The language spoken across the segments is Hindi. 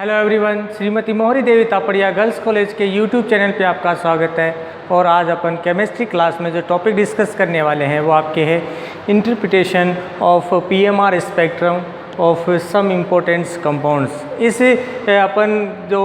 हेलो एवरीवन, श्रीमती मोहरी देवी तापड़िया गर्ल्स कॉलेज के यूट्यूब चैनल पे आपका स्वागत है। और आज अपन केमिस्ट्री क्लास में जो टॉपिक डिस्कस करने वाले हैं वो आपके है interpretation of PMR spectrum of some importants compounds. इस अपन जो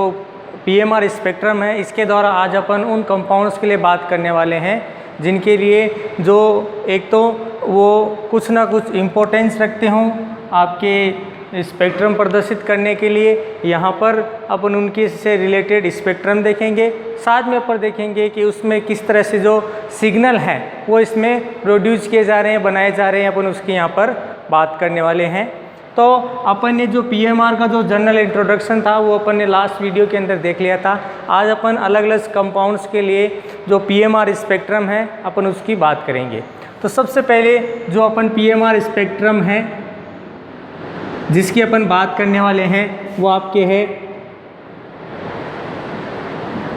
पीएमआर स्पेक्ट्रम है इसके द्वारा आज अपन उन कंपाउंड्स के लिए बात करने वाले हैं जिनके लिए जो एक तो वो कुछ ना कुछ इम्पोर्टेंस रखते हों आपके स्पेक्ट्रम प्रदर्शित करने के लिए। यहाँ पर अपन उनके से रिलेटेड स्पेक्ट्रम देखेंगे, साथ में अपन देखेंगे कि उसमें किस तरह से जो सिग्नल है वो इसमें प्रोड्यूस किए जा रहे हैं, बनाए जा रहे हैं, अपन उसकी यहाँ पर बात करने वाले हैं। तो अपन ने जो पीएमआर का जो जनरल इंट्रोडक्शन था वो अपन ने लास्ट वीडियो के अंदर देख लिया था। आज अपन अलग अलग कंपाउंड्स के लिए जो पीएमआर स्पेक्ट्रम है अपन उसकी बात करेंगे। तो सबसे पहले जो अपन पीएमआर स्पेक्ट्रम है जिसकी अपन बात करने वाले हैं वो आपके है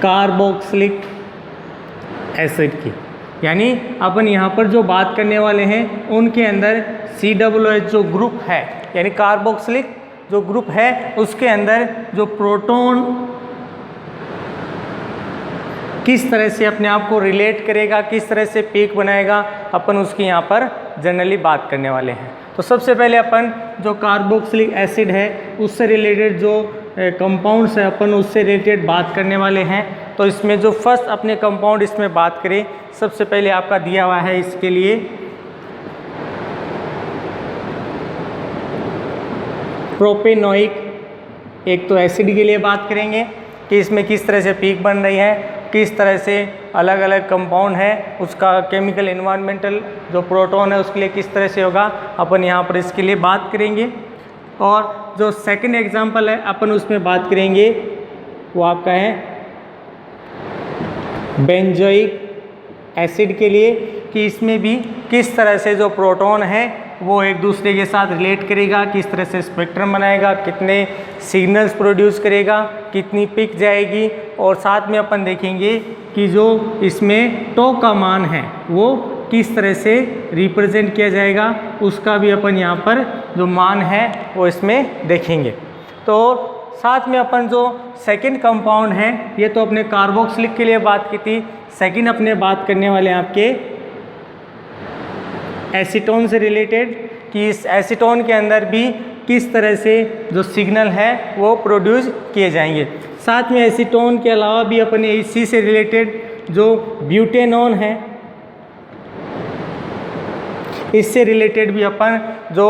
कार्बोक्सिलिक एसिड की। यानी अपन यहाँ पर जो बात करने वाले हैं उनके अंदर COOH जो ग्रुप है यानी कार्बोक्सिलिक जो ग्रुप है उसके अंदर जो प्रोटॉन किस तरह से अपने आप को रिलेट करेगा, किस तरह से पीक बनाएगा, अपन उसकी यहाँ पर जनरली बात करने वाले हैं। तो सबसे पहले अपन जो कार्बोक्सिलिक एसिड है उससे रिलेटेड जो कंपाउंड्स है अपन उससे रिलेटेड बात करने वाले हैं। तो इसमें जो फर्स्ट अपने कंपाउंड इसमें बात करें, सबसे पहले आपका दिया हुआ है इसके लिए प्रोपेनोइक। एक तो एसिड के लिए बात करेंगे कि इसमें किस तरह से पीक बन रही है, किस तरह से अलग अलग कंपाउंड है उसका केमिकल एनवायरमेंटल जो प्रोटॉन है उसके लिए किस तरह से होगा, अपन यहाँ पर इसके लिए बात करेंगे। और जो सेकंड एग्जांपल है अपन उसमें बात करेंगे वो आपका है बेंजोइक एसिड के लिए कि इसमें भी किस तरह से जो प्रोटॉन है वो एक दूसरे के साथ रिलेट करेगा, किस तरह से स्पेक्ट्रम बनाएगा, कितने सिग्नल्स प्रोड्यूस करेगा, कितनी पिक जाएगी। और साथ में अपन देखेंगे कि जो इसमें टो का मान है वो किस तरह से रिप्रेजेंट किया जाएगा, उसका भी अपन यहाँ पर जो मान है वो इसमें देखेंगे। तो साथ में अपन जो सेकंड कंपाउंड है ये तो अपने कार्बोक्सिलिक के लिए बात की थी, सेकंड अपने बात करने वाले हैं आपके एसीटोन से रिलेटेड कि इस एसीटोन के अंदर भी किस तरह से जो सिग्नल है वो प्रोड्यूस किए जाएंगे। साथ में एसीटोन के अलावा भी अपने इसी से रिलेटेड जो ब्यूटेनॉन है इससे रिलेटेड भी अपन जो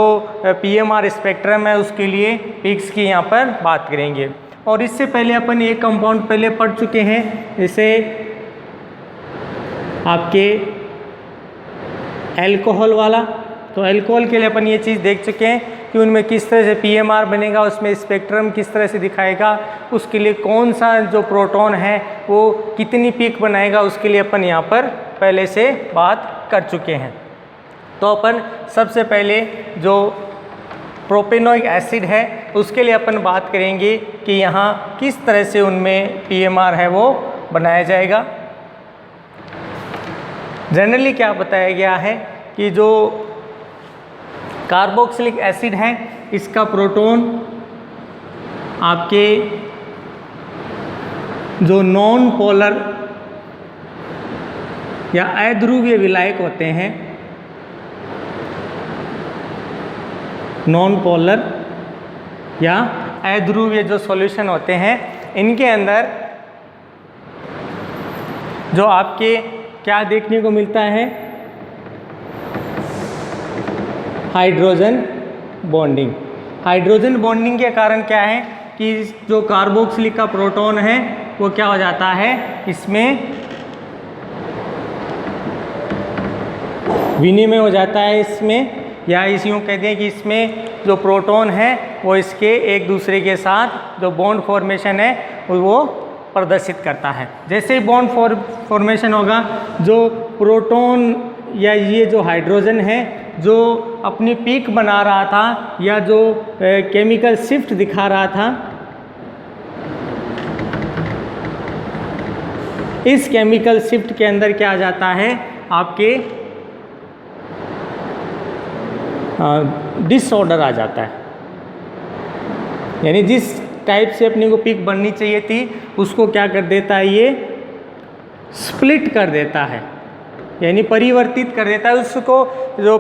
पीएमआर स्पेक्ट्रम है उसके लिए पिक्स की यहाँ पर बात करेंगे। और इससे पहले अपन एक कंपाउंड पहले पढ़ चुके हैं जैसे आपके अल्कोहल वाला। तो अल्कोहल के लिए अपन ये चीज़ देख चुके हैं कि उनमें किस तरह से पीएमआर बनेगा, उसमें स्पेक्ट्रम किस तरह से दिखाएगा, उसके लिए कौन सा जो प्रोटॉन है वो कितनी पीक बनाएगा, उसके लिए अपन यहाँ पर पहले से बात कर चुके हैं। तो अपन सबसे पहले जो प्रोपेनोइक एसिड है उसके लिए अपन बात करेंगे कि यहाँ किस तरह से उनमें पीएमआर है वो बनाया जाएगा। जनरली क्या बताया गया है कि जो कार्बोक्सिलिक एसिड है इसका प्रोटॉन आपके जो नॉन पोलर या अध्रुवीय विलायक होते हैं, नॉन पोलर या अध्रुवीय जो सॉल्यूशन होते हैं इनके अंदर जो आपके क्या देखने को मिलता है हाइड्रोजन बॉन्डिंग। हाइड्रोजन बॉन्डिंग के कारण क्या है कि जो कार्बोक्सिलिक का प्रोटॉन है वो क्या हो जाता है, इसमें विनिमय हो जाता है इसमें, या इस यूँ कहते हैं कि इसमें जो प्रोटॉन है वो इसके एक दूसरे के साथ जो बॉन्ड फॉर्मेशन है वो प्रदर्शित करता है। जैसे ही बॉन्ड फॉर्मेशन होगा जो प्रोटॉन या ये जो हाइड्रोजन है जो अपनी पीक बना रहा था या जो केमिकल शिफ्ट दिखा रहा था, इस केमिकल शिफ्ट के अंदर क्या आ जाता है आपके डिसऑर्डर आ जाता है। यानी जिस टाइप से अपने को पीक बननी चाहिए थी उसको क्या कर देता है, ये स्प्लिट कर देता है, यानी परिवर्तित कर देता है उसको। जो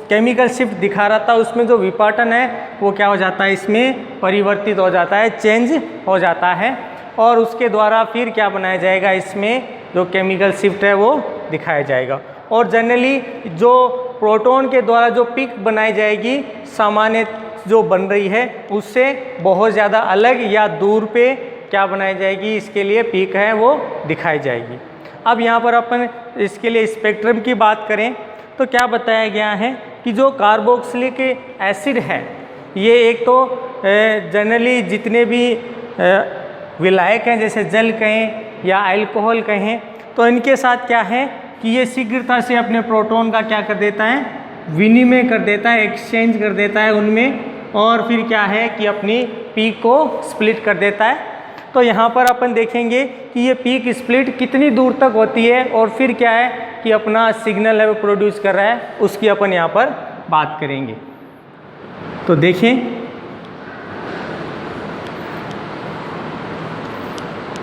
केमिकल शिफ्ट दिखा रहा था उसमें जो विपाटन है वो क्या हो जाता है, इसमें परिवर्तित हो जाता है, चेंज हो जाता है, और उसके द्वारा फिर क्या बनाया जाएगा, इसमें जो केमिकल शिफ्ट है वो दिखाया जाएगा। और जनरली जो प्रोटॉन के द्वारा जो पीक बनाई जाएगी सामान्य जो बन रही है उससे बहुत ज़्यादा अलग या दूर पे क्या बनाई जाएगी, इसके लिए पीक है वो दिखाई जाएगी। अब यहाँ पर अपन इसके लिए स्पेक्ट्रम की बात करें तो क्या बताया गया है कि जो कार्बोक्सिलिक एसिड है ये एक तो जनरली जितने भी विलायक हैं जैसे जल कहें या अल्कोहल कहें तो इनके साथ क्या है कि ये शीघ्रता से अपने प्रोटॉन का क्या कर देता है, विनिमय कर देता है, एक्सचेंज कर देता है उनमें, और फिर क्या है कि अपनी पीक को स्प्लिट कर देता है। तो यहाँ पर अपन देखेंगे कि ये पीक स्प्लिट कितनी दूर तक होती है और फिर क्या है कि अपना सिग्नल है वो प्रोड्यूस कर रहा है, उसकी अपन यहाँ पर बात करेंगे। तो देखें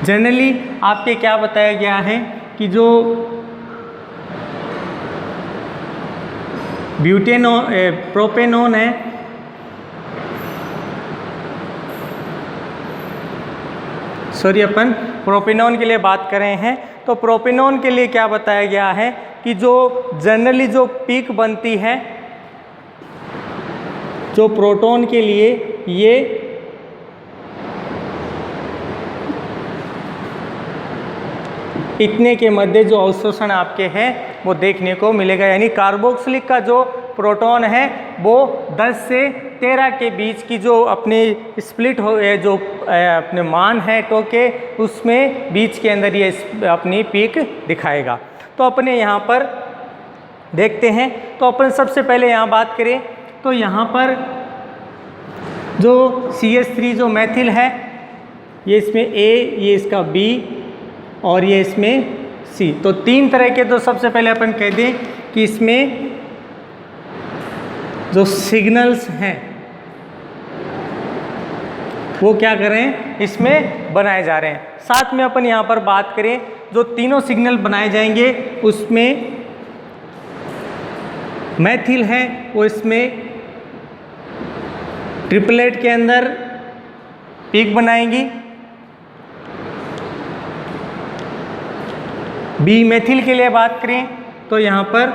जनरली आपके क्या बताया गया है कि जो प्रोपेनॉन है अपन प्रोपेनॉन के लिए बात कर रहे हैं। तो प्रोपेनॉन के लिए क्या बताया गया है कि जो जनरली जो पीक बनती है जो प्रोटॉन के लिए ये इतने के मध्य जो अवशोषण आपके हैं वो देखने को मिलेगा, यानी कार्बोक्सिलिक का जो प्रोटॉन है वो 10 से 13 के बीच की जो अपने स्प्लिट हो जो अपने मान है टो के उसमें बीच के अंदर ये अपनी पीक दिखाएगा। तो अपने यहाँ पर देखते हैं। तो अपन सबसे पहले यहाँ बात करें तो यहाँ पर जो CH3 जो मैथिल है ये इसमें A, ये इसका B और ये इसमें C। तो 3 तरह के, तो सबसे पहले अपन कह दें कि इसमें जो सिग्नल्स हैं वो क्या कर रहे हैं, इसमें बनाए जा रहे हैं। साथ में अपन यहाँ पर बात करें जो तीनों सिग्नल बनाए जाएंगे उसमें मैथिल है वो इसमें ट्रिपलेट के अंदर पीक बनाएंगी। बी मैथिल के लिए बात करें तो यहाँ पर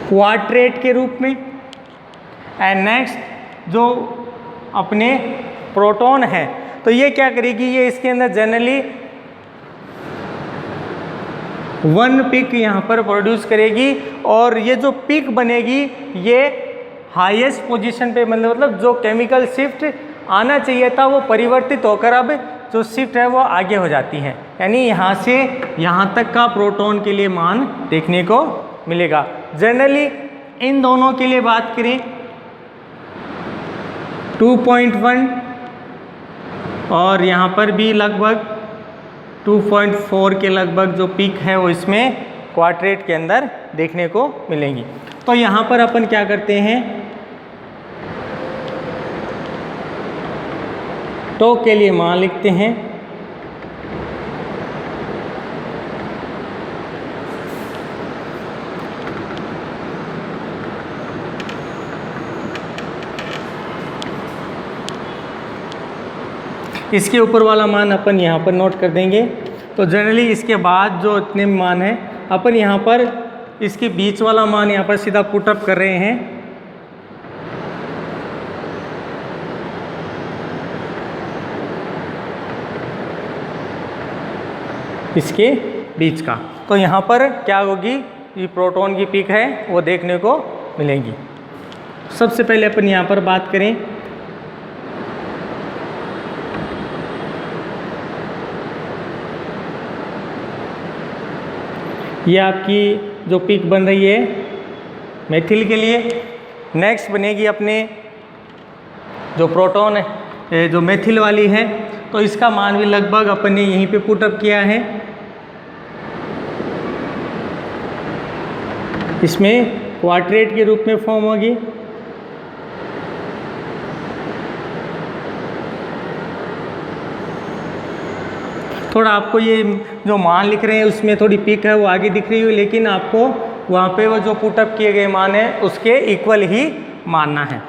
क्वार्टेट के रूप में। एंड नेक्स्ट जो अपने प्रोटॉन है तो ये क्या करेगी, ये इसके अंदर जनरली 1 पीक यहाँ पर प्रोड्यूस करेगी और ये जो पीक बनेगी ये हाईएस्ट पोजीशन पे, मतलब जो केमिकल शिफ्ट आना चाहिए था वो परिवर्तित होकर अब जो शिफ्ट है वो आगे हो जाती है, यानी यहाँ से यहाँ तक का प्रोटॉन के लिए मान देखने को मिलेगा। जनरली इन दोनों के लिए बात करें 2.1 और यहाँ पर भी लगभग 2.4 के लगभग जो पीक है वो इसमें क्वार्टेट के अंदर देखने को मिलेंगी। तो यहाँ पर अपन क्या करते हैं, टो के लिए मान लिखते हैं। इसके ऊपर वाला मान अपन यहाँ पर नोट कर देंगे। तो जनरली इसके बाद जो इतने मान है अपन यहाँ पर इसके बीच वाला मान यहाँ पर सीधा पुटअप कर रहे हैं। इसके बीच का, तो यहाँ पर क्या होगी, ये प्रोटॉन की पीक है वो देखने को मिलेगी। सबसे पहले अपन यहाँ पर बात करें ये आपकी जो पीक बन रही है मेथिल के लिए। नेक्स्ट बनेगी अपने जो प्रोटॉन है जो मेथिल वाली है, तो इसका मान भी लगभग अपन ने यहीं पे पुटअप किया है। इसमें क्वार्टेट के रूप में फॉर्म होगी। थोड़ा आपको ये जो मान लिख रहे हैं उसमें थोड़ी पिक है वो आगे दिख रही है, लेकिन आपको वहाँ पे वो जो पुटअप किए गए मान है उसके इक्वल ही मानना है।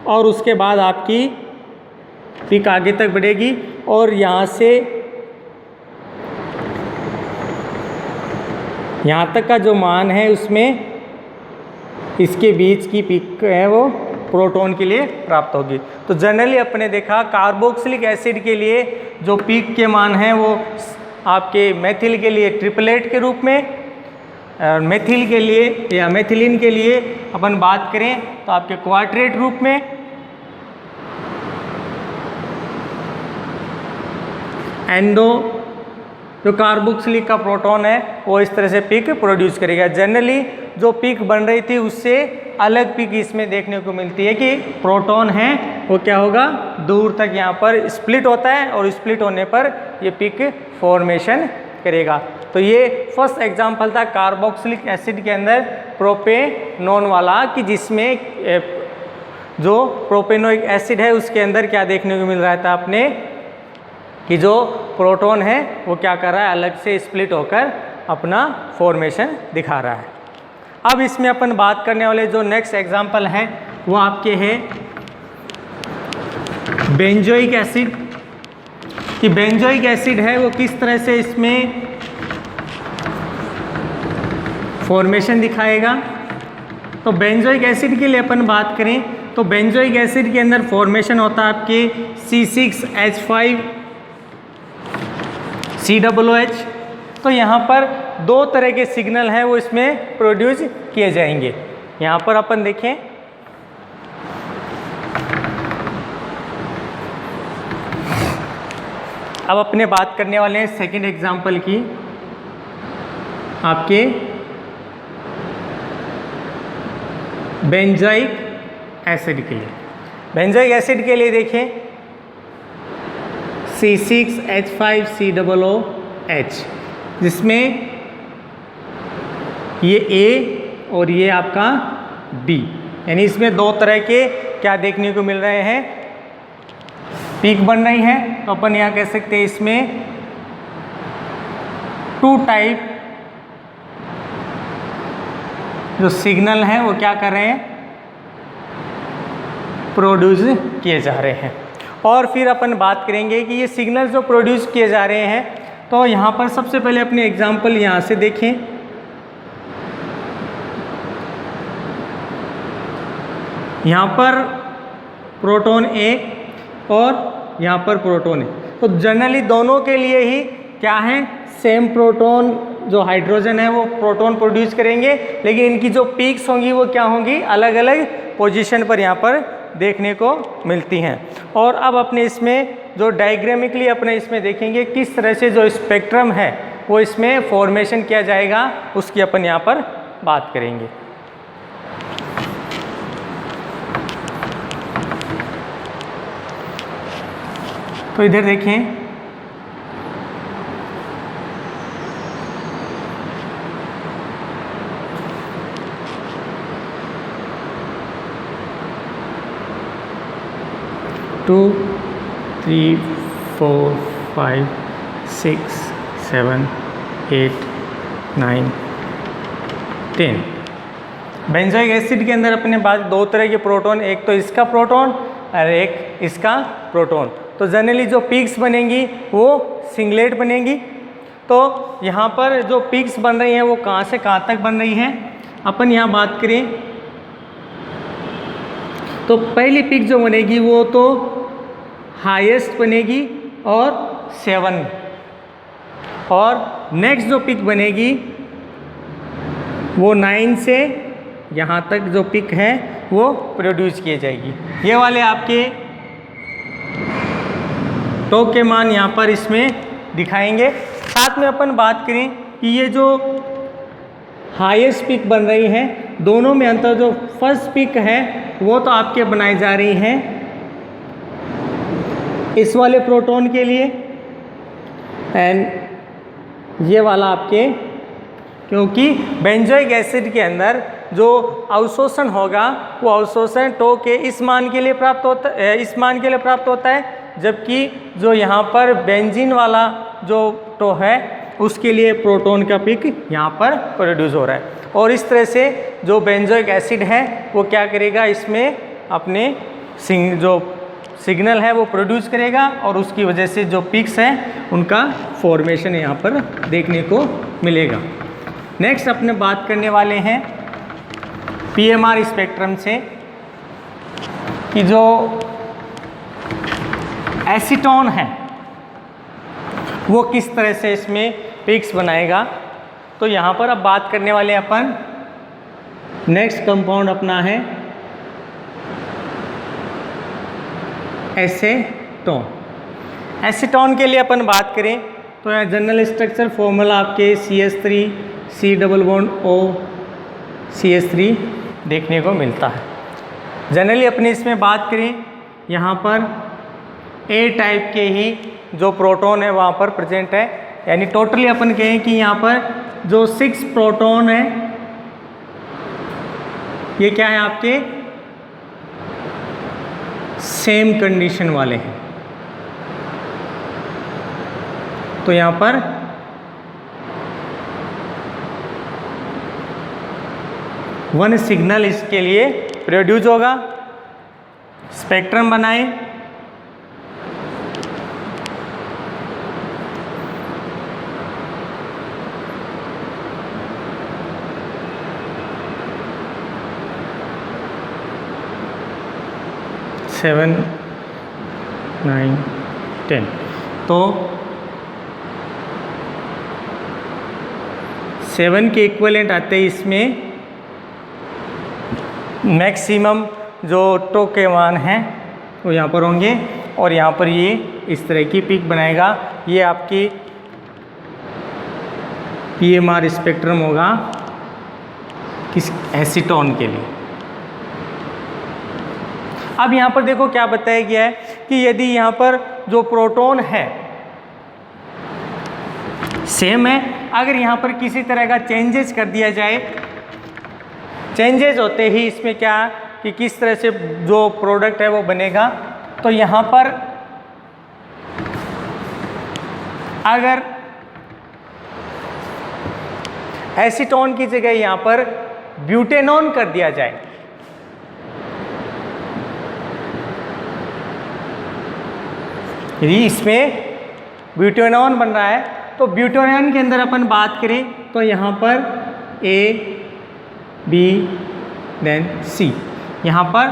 और उसके बाद आपकी पिक आगे तक बढ़ेगी और यहाँ से यहाँ तक का जो मान है उसमें इसके बीच की पिक है वो प्रोटॉन के लिए प्राप्त होगी। तो जनरली अपने देखा कार्बोक्सिलिक एसिड के लिए जो पिक के मान हैं वो आपके मेथिल के लिए ट्रिपलेट के रूप में, मेथिल के लिए या मेथिलीन के लिए अपन बात करें तो आपके क्वार्टेट रूप में, एंडो जो कार्बोक्सिलिक का प्रोटॉन है वो इस तरह से पिक प्रोड्यूस करेगा। जनरली जो पिक बन रही थी उससे अलग पिक इसमें देखने को मिलती है कि प्रोटॉन है वो क्या होगा, दूर तक यहाँ पर स्प्लिट होता है और स्प्लिट होने पर ये पिक फॉर्मेशन करेगा। तो ये फर्स्ट एग्जांपल था कार्बोक्सिलिक एसिड के अंदर प्रोपेनॉन वाला, कि जिसमें जो प्रोपेनोइक एसिड है उसके अंदर क्या देखने को मिल रहा था अपने कि जो प्रोटॉन है वो क्या कर रहा है, अलग से स्प्लिट होकर अपना फॉर्मेशन दिखा रहा है। अब इसमें अपन बात करने वाले जो नेक्स्ट एग्जांपल है वो आपके है बेंजोइक एसिड, कि बेंजोइक एसिड है वो किस तरह से इसमें फॉर्मेशन दिखाएगा। तो बेंजोइक एसिड के लिए अपन बात करें तो बेंजोइक एसिड के अंदर फॉर्मेशन होता है आपके C6H5COOH। तो यहाँ पर दो तरह के सिग्नल हैं वो इसमें प्रोड्यूस किए जाएंगे। यहाँ पर अपन देखें अब अपने बात करने वाले हैं सेकंड एग्जांपल की, आपके बेंजोइक एसिड के लिए। बेंजोइक एसिड के लिए देखें C6H5COOH, जिसमें ये A और ये आपका B, यानी इसमें दो तरह के क्या देखने को मिल रहे हैं, पीक बन रही है। तो अपन यहाँ कह सकते हैं इसमें टू टाइप जो सिग्नल हैं वो क्या कर रहे हैं, प्रोड्यूस किए जा रहे हैं। और फिर अपन बात करेंगे कि ये सिग्नल जो प्रोड्यूस किए जा रहे हैं, तो यहाँ पर सबसे पहले अपने एग्जाम्पल यहाँ से देखें। यहाँ पर प्रोटॉन A और यहाँ पर प्रोटॉन है, तो जनरली दोनों के लिए ही क्या है, सेम प्रोटॉन जो हाइड्रोजन है वो प्रोटॉन प्रोड्यूस करेंगे, लेकिन इनकी जो पीक्स होंगी वो क्या होंगी, अलग अलग पोजीशन पर यहाँ पर देखने को मिलती हैं। और अब अपने इसमें जो डायग्रामिकली अपने इसमें देखेंगे किस तरह से जो स्पेक्ट्रम है वो इसमें फॉर्मेशन किया जाएगा, उसकी अपन यहाँ पर बात करेंगे। तो इधर देखें टू 3 4 5 6 7 8 9 10। बेंजोइक एसिड के अंदर अपने पास दो तरह के प्रोटॉन, एक तो इसका प्रोटॉन और एक इसका प्रोटॉन। तो जनरली जो पीक्स बनेंगी वो सिंगलेट बनेंगी। तो यहाँ पर जो पीक्स बन रही हैं वो कहाँ से कहाँ तक बन रही हैं, अपन यहाँ बात करें तो पहली पिक जो बनेगी वो तो हाईएस्ट बनेगी और 7, और नेक्स्ट जो पिक बनेगी वो 9 से यहाँ तक जो पिक है वो प्रोड्यूस किए जाएगी। ये वाले आपके टॉप के मान यहाँ पर इसमें दिखाएंगे। साथ में अपन बात करें कि ये जो हाईएस्ट पिक बन रही हैं, दोनों में अंतर जो फर्स्ट पिक है वो तो आपके बनाई जा रही हैं इस वाले प्रोटॉन के लिए, एंड ये वाला आपके, क्योंकि बेंजोइक एसिड के अंदर जो अवशोषण होगा वो अवशोषण टो के इस मान के लिए प्राप्त होता है, जबकि जो यहाँ पर बेंजीन वाला जो तो है उसके लिए प्रोटॉन का पिक यहाँ पर प्रोड्यूस हो रहा है। और इस तरह से जो बेंजोइक एसिड है वो क्या करेगा, इसमें अपने जो सिग्नल है वो प्रोड्यूस करेगा और उसकी वजह से जो पिक्स हैं उनका फॉर्मेशन यहाँ पर देखने को मिलेगा। नेक्स्ट अपने बात करने वाले हैं पीएमआर स्पेक्ट्रम से कि जो एसीटोन है वो किस तरह से इसमें पिक्स बनाएगा। तो यहाँ पर अब बात करने वाले अपन नेक्स्ट कंपाउंड अपना है एसीटोन। एसीटोन के लिए अपन बात करें तो यहाँ जनरल स्ट्रक्चर फॉर्मूला आपके CH3 C double bond O CH3 देखने को मिलता है। जनरली अपने इसमें बात करें यहाँ पर A टाइप के ही जो प्रोटॉन है वहाँ पर प्रेजेंट है, यानी टोटली अपन कहें कि यहाँ पर जो 6 प्रोटॉन है ये क्या है आपके सेम कंडीशन वाले हैं। तो यहाँ पर वन सिग्नल इसके लिए प्रोड्यूस होगा। स्पेक्ट्रम बनाए, सेवन 9 10, तो 7 के इक्विवेलेंट आते हैं इसमें मैक्सिमम जो टो के मान हैं वो यहाँ पर होंगे और यहाँ पर ये इस तरह की पिक बनाएगा। ये आपकी पीएमआर स्पेक्ट्रम होगा किस एसीटोन के लिए। अब यहाँ पर देखो क्या बताया गया है कि यदि यहाँ पर जो प्रोटॉन है सेम है, अगर यहाँ पर किसी तरह का चेंजेस कर दिया जाए, चेंजेस होते ही इसमें क्या कि किस तरह से जो प्रोडक्ट है वो बनेगा। तो यहाँ पर अगर एसीटोन की जगह यहाँ पर ब्यूटेनॉन कर दिया जाए, यदि इसमें ब्यूटेनॉन बन रहा है तो ब्यूटेनॉन के अंदर अपन बात करें तो यहाँ पर A B देन C, यहाँ पर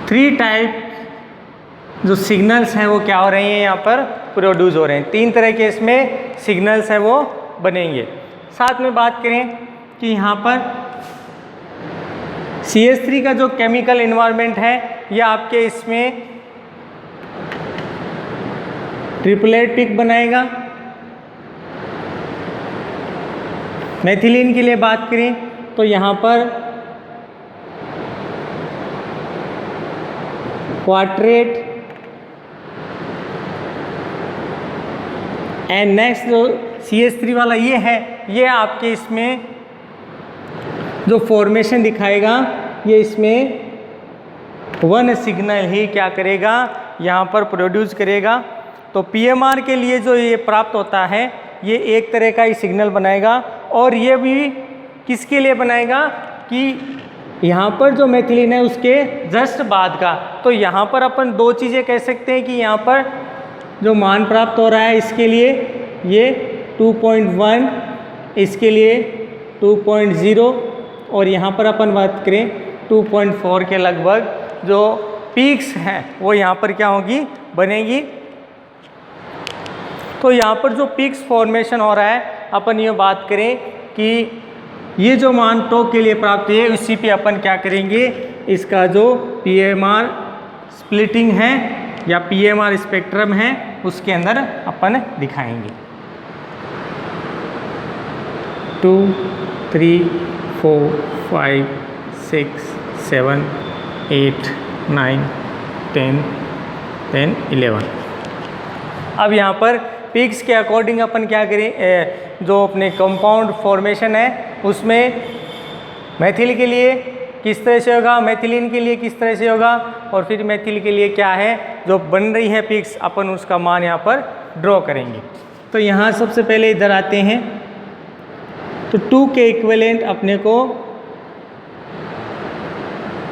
3 टाइप जो सिग्नल्स हैं वो क्या हो रहे हैं यहाँ पर प्रोड्यूस हो रहे हैं। 3 तरह के इसमें सिग्नल्स हैं वो बनेंगे। साथ में बात करें कि यहाँ पर CH3 का जो केमिकल इन्वायरमेंट है यह आपके इसमें ट्रिपलेट पिक बनाएगा। मेथिलीन के लिए बात करें तो यहाँ पर क्वार्टेट एंड नेक्स्ट जो CH3 वाला ये है, ये आपके इसमें जो फॉर्मेशन दिखाएगा ये इसमें वन सिग्नल ही क्या करेगा यहाँ पर प्रोड्यूस करेगा। तो पीएमआर के लिए जो ये प्राप्त होता है ये एक तरह का ही सिग्नल बनाएगा और ये भी किसके लिए बनाएगा कि यहाँ पर जो मेथिलीन है उसके जस्ट बाद का। तो यहाँ पर अपन 2 चीज़ें कह सकते हैं कि यहाँ पर जो मान प्राप्त हो रहा है इसके लिए ये 2.1, इसके लिए 2.0 और यहाँ पर अपन बात करें 2.4 के लगभग जो पीक्स हैं वो यहाँ पर क्या होगी, बनेगी। तो यहाँ पर जो पीक्स फॉर्मेशन हो रहा है अपन ये बात करें कि ये जो मान टो के लिए प्राप्त है उसी पे अपन क्या करेंगे, इसका जो पीएमआर स्प्लिटिंग है या पीएमआर स्पेक्ट्रम है उसके अंदर अपन दिखाएंगे। 2 3 4 5 6 7 8 9 10 10 11। अब यहाँ पर पिक्स के अकॉर्डिंग अपन क्या करें, जो अपने कंपाउंड फॉर्मेशन है उसमें मेथिल के लिए किस तरह से होगा, मेथिलीन के लिए किस तरह से होगा, और फिर मेथिल के लिए क्या है जो बन रही है पिक्स, अपन उसका मान यहाँ पर ड्रॉ करेंगे। तो यहाँ सबसे पहले इधर आते हैं, तो 2 के इक्विवेलेंट अपने को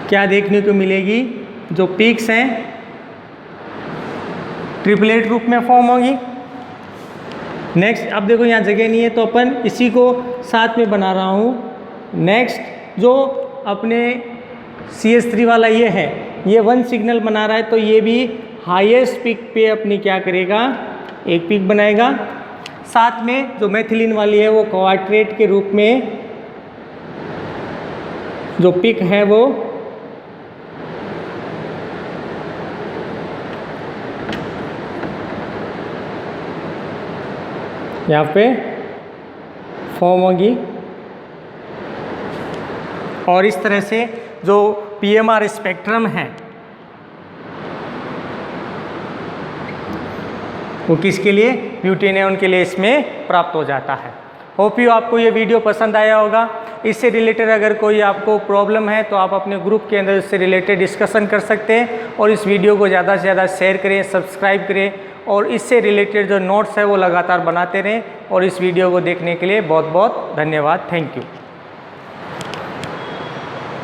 क्या देखने को मिलेगी, जो पिक्स हैं ट्रिपलेट रूप में फॉर्म होगी। नेक्स्ट अब देखो यहाँ जगह नहीं है तो अपन इसी को साथ में बना रहा हूँ। नेक्स्ट जो अपने CH3 वाला ये है, ये 1 सिग्नल बना रहा है, तो ये भी हाईएस्ट पिक पे अपनी क्या करेगा, एक पिक बनाएगा। साथ में जो मेथिलीन वाली है वो क्वार्टेट के रूप में जो पिक है वो यहाँ पे फॉर्म होगी। और इस तरह से जो PMR स्पेक्ट्रम है वो किसके लिए, ब्यूटेनॉन के लिए इसमें प्राप्त हो जाता है। होप यू आपको ये वीडियो पसंद आया होगा। इससे रिलेटेड अगर कोई आपको प्रॉब्लम है तो आप अपने ग्रुप के अंदर इससे रिलेटेड डिस्कशन कर सकते हैं, और इस वीडियो को ज़्यादा से ज़्यादा शेयर करें, सब्सक्राइब करें, और इससे रिलेटेड जो नोट्स है वो लगातार बनाते रहें। और इस वीडियो को देखने के लिए बहुत बहुत धन्यवाद। Thank you.